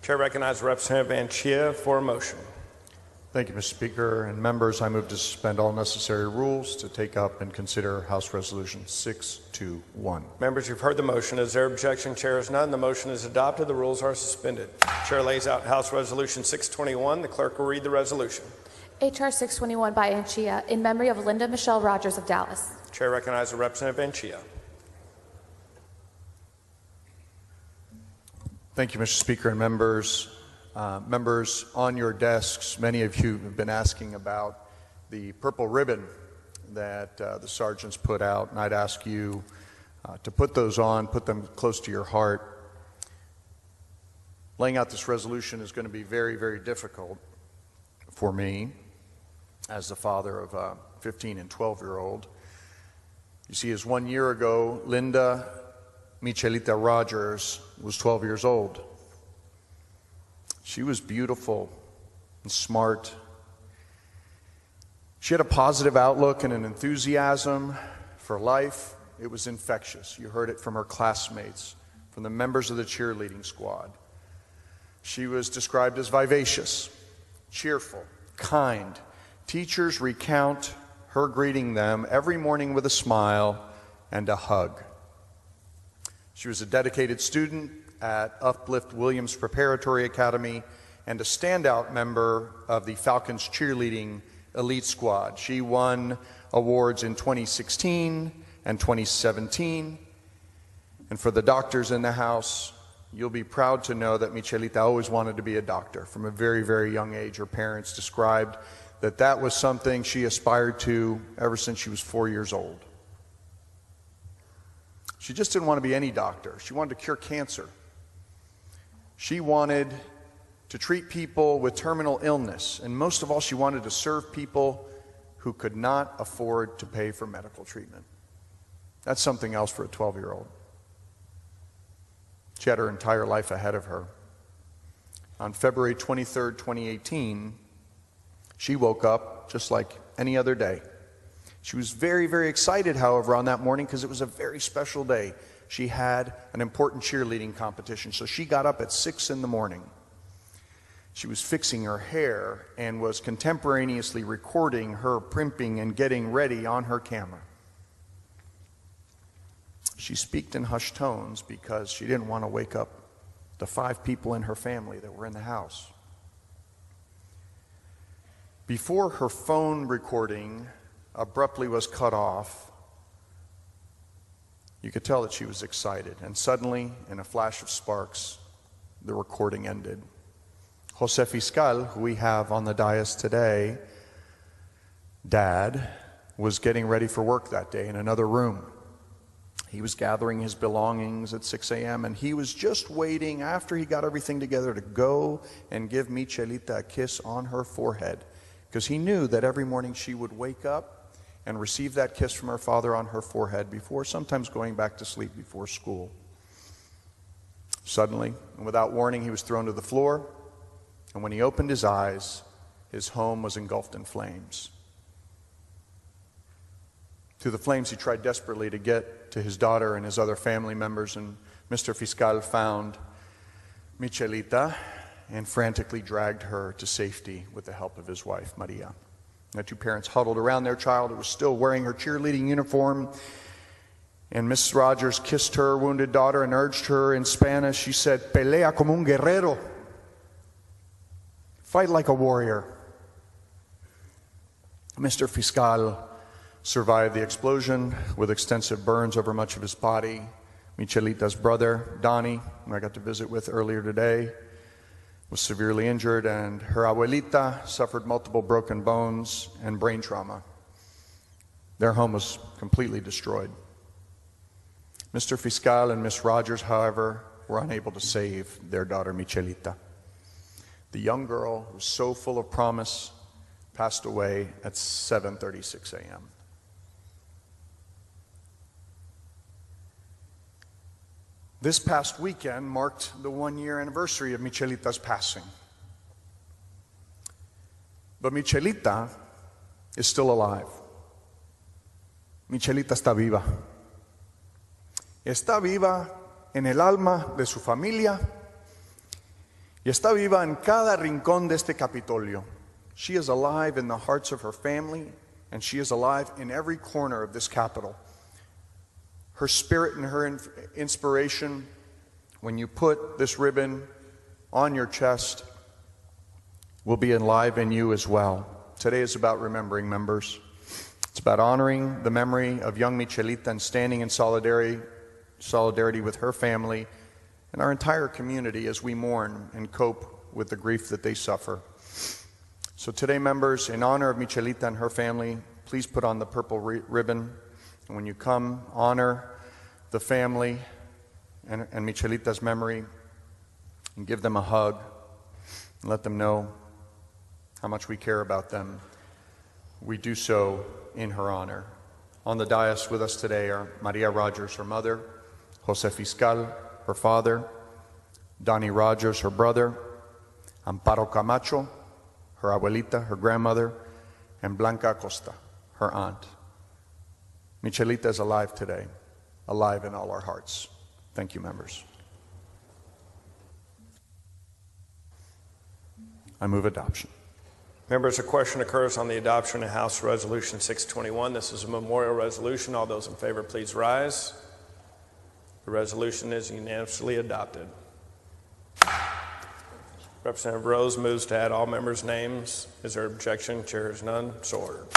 Chair recognizes Representative Anchía for a motion. Thank you, Mr. Speaker. And members, I move to suspend all necessary rules to take up and consider House Resolution 621. Members, you've heard the motion. Is there objection? Chair is none. The motion is adopted. The rules are suspended. Chair lays out House Resolution 621. The clerk will read the resolution. H.R. 621 by Anchía in memory of Linda Michelle Rogers of Dallas. Chair recognizes Representative Anchía. Thank you, Mr. Speaker and members. Members, on your desks, many of you have been asking about the purple ribbon that the sergeants put out, and I'd ask you to put those on, put them close to your heart. Laying out this resolution is going to be very, very difficult for me as the father of a 15 and 12-year-old. You see, as 1 year ago, Linda Michellita Rogers was 12 years old. She was beautiful and smart. She had a positive outlook and an enthusiasm for life. It was infectious. You heard it from her classmates, from the members of the cheerleading squad. She was described as vivacious, cheerful, kind. Teachers recount her greeting them every morning with a smile and a hug. She was a dedicated student at Uplift Williams Preparatory Academy and a standout member of the Falcons cheerleading elite squad. She won awards in 2016 and 2017. And for the doctors in the house, you'll be proud to know that Michellita always wanted to be a doctor. From a very, very young age, her parents described that that was something she aspired to ever since she was 4 years old. She just didn't want to be any doctor. She wanted to cure cancer. She wanted to treat people with terminal illness, and most of all, she wanted to serve people who could not afford to pay for medical treatment. That's something else for a 12-year-old. She had her entire life ahead of her. On February 23rd, 2018, she woke up just like any other day. She was very, very excited, however, on that morning because it was a very special day. She had an important cheerleading competition, so she got up at 6 in the morning. She was fixing her hair and was contemporaneously recording her primping and getting ready on her camera. She speaked in hushed tones because she didn't want to wake up the 5 people in her family that were in the house. Before her phone recording abruptly was cut off, you could tell that she was excited, and suddenly, in a flash of sparks, the recording ended. Jose Fiscal, who we have on the dais today, Dad, was getting ready for work that day in another room. He was gathering his belongings at 6 a.m., and he was just waiting after he got everything together to go and give Michellita a kiss on her forehead, because he knew that every morning she would wake up and receive that kiss from her father on her forehead before sometimes going back to sleep before school. Suddenly, and without warning, he was thrown to the floor, and when he opened his eyes, his home was engulfed in flames. Through the flames, he tried desperately to get to his daughter and his other family members, and Mr. Fiscal found Michellita and frantically dragged her to safety with the help of his wife, Maria. The 2 parents huddled around their child who was still wearing her cheerleading uniform, and Miss Rogers kissed her wounded daughter and urged her in Spanish. She said, "Pelea como un guerrero." Fight like a warrior. Mr. Fiscal survived the explosion with extensive burns over much of his body. Michellita's brother, Donnie, who I got to visit with earlier today, was severely injured, and her abuelita suffered multiple broken bones and brain trauma. Their home was completely destroyed. Mr. Fiscal and Miss Rogers, however, were unable to save their daughter Michellita. The young girl, who was so full of promise, passed away at 7:36 a.m. This past weekend marked the 1-year anniversary of Michellita's passing. But Michellita is still alive. Michellita está viva. Está viva en el alma de su familia Y está viva en cada rincón de este Capitolio. She is alive in the hearts of her family, and she is alive in every corner of this Capitol. Her spirit and her inspiration, when you put this ribbon on your chest, will be alive in you as well. Today is about remembering, members. It's about honoring the memory of young Michellita and standing in solidarity with her family and our entire community as we mourn and cope with the grief that they suffer. So today, members, in honor of Michellita and her family, please put on the purple ribbon. And when you come, honor the family and Michellita's memory, and give them a hug, and let them know how much we care about them. We do so in her honor. On the dais with us today are Maria Rogers, her mother, Jose Fiscal, her father, Donnie Rogers, her brother, Amparo Camacho, her abuelita, her grandmother, and Blanca Acosta, her aunt. Michellita is alive today, alive in all our hearts. Thank you, members. I move adoption. Members, a question occurs on the adoption of House Resolution 621. This is a memorial resolution. All those in favor, please rise. The resolution is unanimously adopted. Representative Rose moves to add all members' names. Is there objection? Chair is none. So ordered.